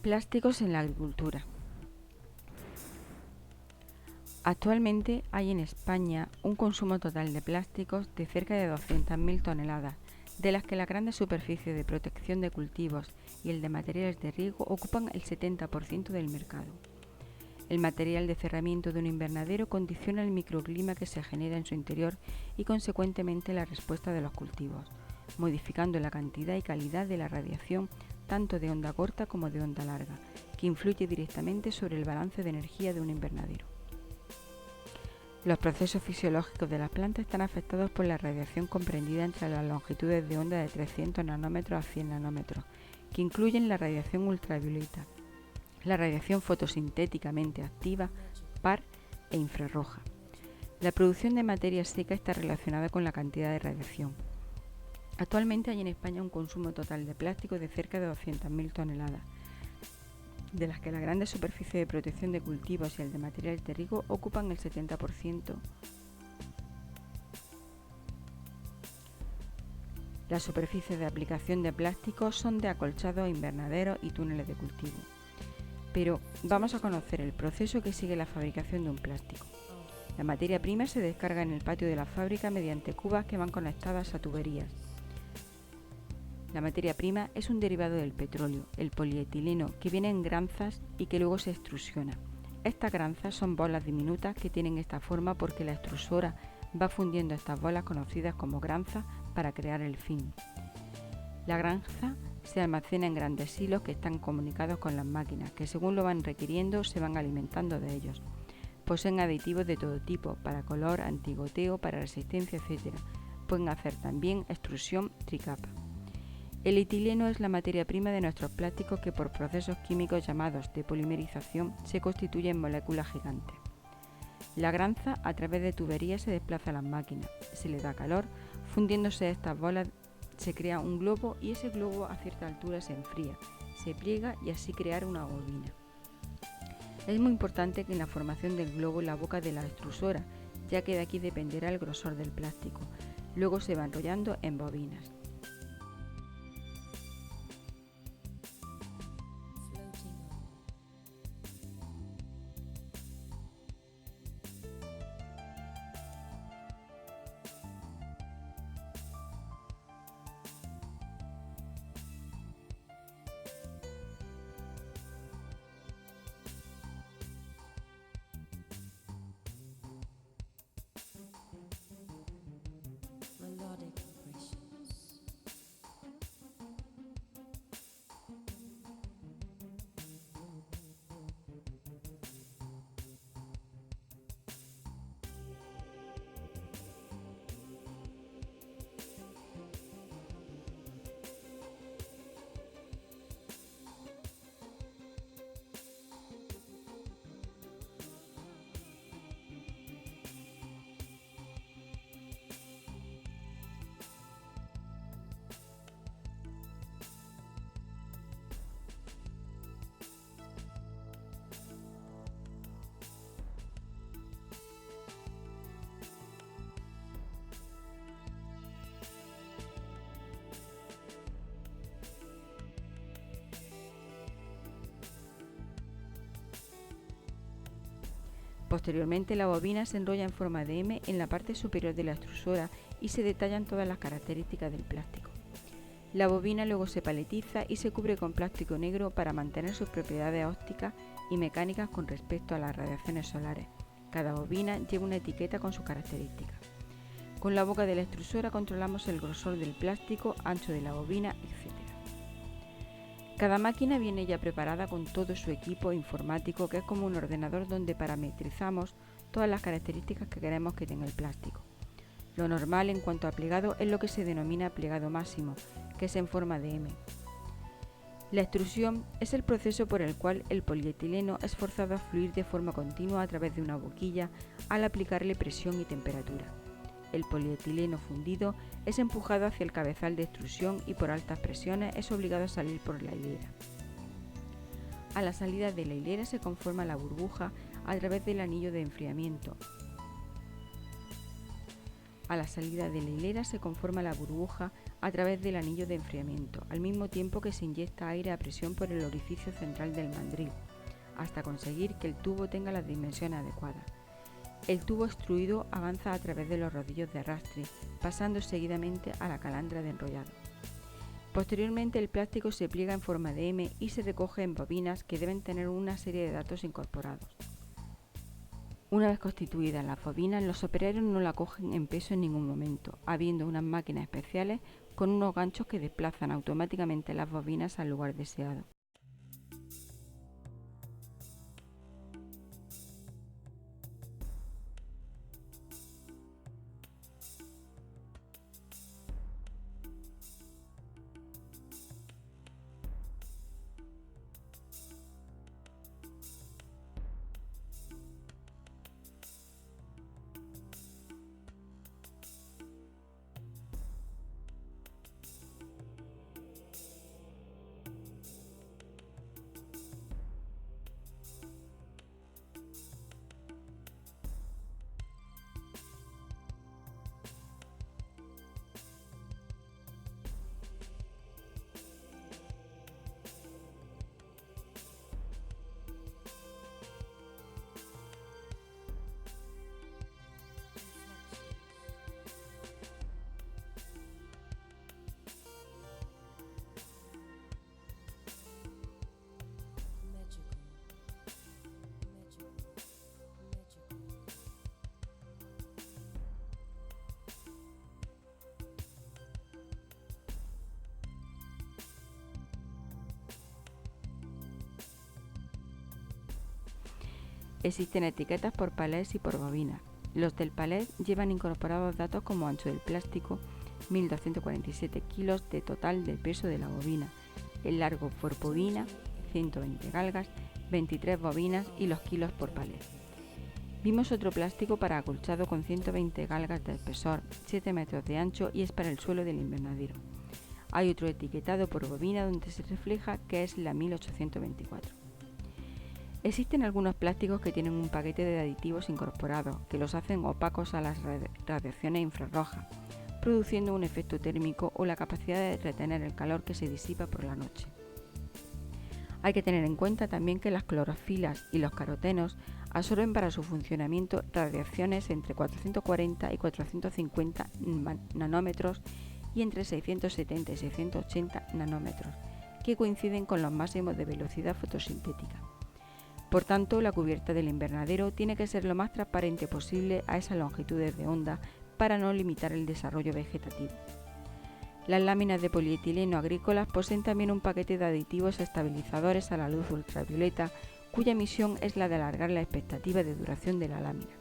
Plásticos en la agricultura. Actualmente hay en España un consumo total de plásticos de cerca de 200.000 toneladas, de las que las grandes superficies de protección de cultivos y el de materiales de riego ocupan el 70% del mercado. El material de cerramiento de un invernadero condiciona el microclima que se genera en su interior y consecuentemente la respuesta de los cultivos, modificando la cantidad y calidad de la radiación tanto de onda corta como de onda larga, que influye directamente sobre el balance de energía de un invernadero. Los procesos fisiológicos de las plantas están afectados por la radiación comprendida entre las longitudes de onda de 300 nanómetros a 100 nanómetros, que incluyen la radiación ultravioleta, la radiación fotosintéticamente activa, PAR e infrarroja. La producción de materia seca está relacionada con la cantidad de radiación. Actualmente hay en España un consumo total de plástico de cerca de 200.000 toneladas, de las que las grandes superficies de protección de cultivos y el de materiales de riego ocupan el 70%. Las superficies de aplicación de plástico son de acolchados, invernaderos y túneles de cultivo. Pero vamos a conocer el proceso que sigue la fabricación de un plástico. La materia prima se descarga en el patio de la fábrica mediante cubas que van conectadas a tuberías. La materia prima es un derivado del petróleo, el polietileno, que viene en granzas y que luego se extrusiona. Estas granzas son bolas diminutas que tienen esta forma porque la extrusora va fundiendo estas bolas conocidas como granzas para crear el film. La granza se almacena en grandes silos que están comunicados con las máquinas, que según lo van requiriendo se van alimentando de ellos. Poseen aditivos de todo tipo, para color, antigoteo, para resistencia, etc. Pueden hacer también extrusión tricapa. El etileno es la materia prima de nuestros plásticos que por procesos químicos llamados de polimerización se constituye en moléculas gigantes. La granza a través de tuberías se desplaza a las máquinas, se le da calor, fundiéndose estas bolas se crea un globo y ese globo a cierta altura se enfría, se pliega y así crear una bobina. Es muy importante que en la formación del globo la boca de la extrusora, ya que de aquí dependerá el grosor del plástico. Luego se va enrollando en bobinas. Posteriormente, la bobina se enrolla en forma de M en la parte superior de la extrusora y se detallan todas las características del plástico. La bobina luego se paletiza y se cubre con plástico negro para mantener sus propiedades ópticas y mecánicas con respecto a las radiaciones solares. Cada bobina lleva una etiqueta con sus características. Con la boca de la extrusora controlamos el grosor del plástico, ancho de la bobina, etc. Cada máquina viene ya preparada con todo su equipo informático, que es como un ordenador donde parametrizamos todas las características que queremos que tenga el plástico. Lo normal en cuanto a plegado es lo que se denomina plegado máximo, que es en forma de M. La extrusión es el proceso por el cual el polietileno es forzado a fluir de forma continua a través de una boquilla al aplicarle presión y temperatura. El polietileno fundido es empujado hacia el cabezal de extrusión y por altas presiones es obligado a salir por la hilera. A la salida de la hilera se conforma la burbuja a través del anillo de enfriamiento. a través del anillo de enfriamiento, al mismo tiempo que se inyecta aire a presión por el orificio central del mandril, hasta conseguir que el tubo tenga las dimensiones adecuadas. El tubo extruido avanza a través de los rodillos de arrastre, pasando seguidamente a la calandra de enrollado. Posteriormente, el plástico se pliega en forma de M y se recoge en bobinas que deben tener una serie de datos incorporados. Una vez constituidas las bobinas, los operarios no la cogen en peso en ningún momento, habiendo unas máquinas especiales con unos ganchos que desplazan automáticamente las bobinas al lugar deseado. Existen etiquetas por palés y por bobina. Los del palés llevan incorporados datos como ancho del plástico, 1247 kilos de total del peso de la bobina, el largo por bobina, 120 galgas, 23 bobinas y los kilos por palés. Vimos otro plástico para acolchado con 120 galgas de espesor, 7 metros de ancho y es para el suelo del invernadero. Hay otro etiquetado por bobina donde se refleja que es la 1824. Existen algunos plásticos que tienen un paquete de aditivos incorporados que los hacen opacos a las radiaciones infrarrojas, produciendo un efecto térmico o la capacidad de retener el calor que se disipa por la noche. Hay que tener en cuenta también que las clorofilas y los carotenos absorben para su funcionamiento radiaciones entre 440 y 450 nanómetros y entre 670 y 680 nanómetros, que coinciden con los máximos de velocidad fotosintética. Por tanto, la cubierta del invernadero tiene que ser lo más transparente posible a esas longitudes de onda para no limitar el desarrollo vegetativo. Las láminas de polietileno agrícolas poseen también un paquete de aditivos estabilizadores a la luz ultravioleta, cuya misión es la de alargar la expectativa de duración de la lámina.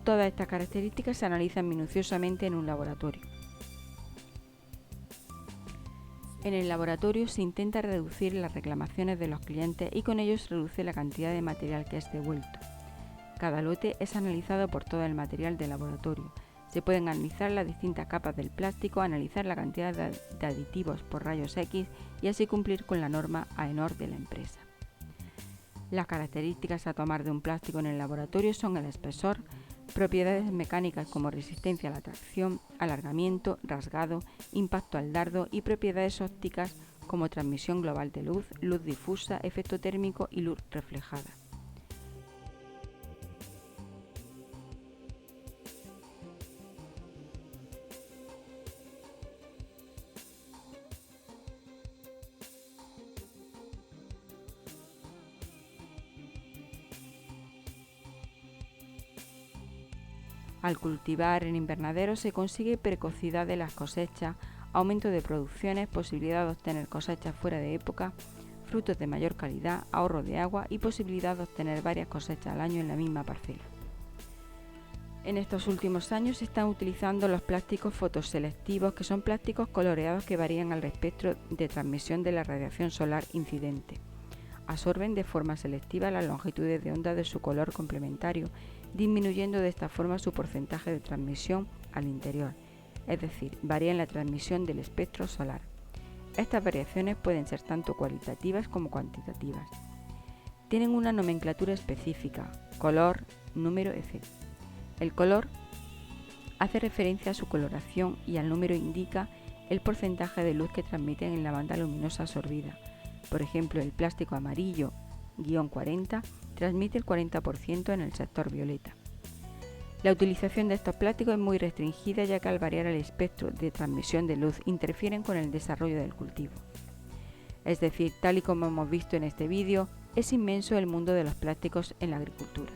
Todas estas características se analizan minuciosamente en un laboratorio. En el laboratorio se intenta reducir las reclamaciones de los clientes y con ello se reduce la cantidad de material que es devuelto. Cada lote es analizado por todo el material del laboratorio. Se pueden analizar las distintas capas del plástico, analizar la cantidad de aditivos por rayos X y así cumplir con la norma AENOR de la empresa. Las características a tomar de un plástico en el laboratorio son el espesor, propiedades mecánicas como resistencia a la tracción, alargamiento, rasgado, impacto al dardo y propiedades ópticas como transmisión global de luz, luz difusa, efecto térmico y luz reflejada. Al cultivar en invernadero se consigue precocidad de las cosechas, aumento de producciones, posibilidad de obtener cosechas fuera de época, frutos de mayor calidad, ahorro de agua y posibilidad de obtener varias cosechas al año en la misma parcela. En estos últimos años se están utilizando los plásticos fotoselectivos, que son plásticos coloreados que varían al espectro de transmisión de la radiación solar incidente. Absorben de forma selectiva las longitudes de onda de su color complementario, disminuyendo de esta forma su porcentaje de transmisión al interior, es decir, varían la transmisión del espectro solar. Estas variaciones pueden ser tanto cualitativas como cuantitativas. Tienen una nomenclatura específica, color, número, etc. El color hace referencia a su coloración y al número indica el porcentaje de luz que transmiten en la banda luminosa absorbida. Por ejemplo, el plástico amarillo -40 transmite el 40% en el sector violeta. La utilización de estos plásticos es muy restringida, ya que al variar el espectro de transmisión de luz interfieren con el desarrollo del cultivo. Es decir, tal y como hemos visto en este vídeo, es inmenso el mundo de los plásticos en la agricultura.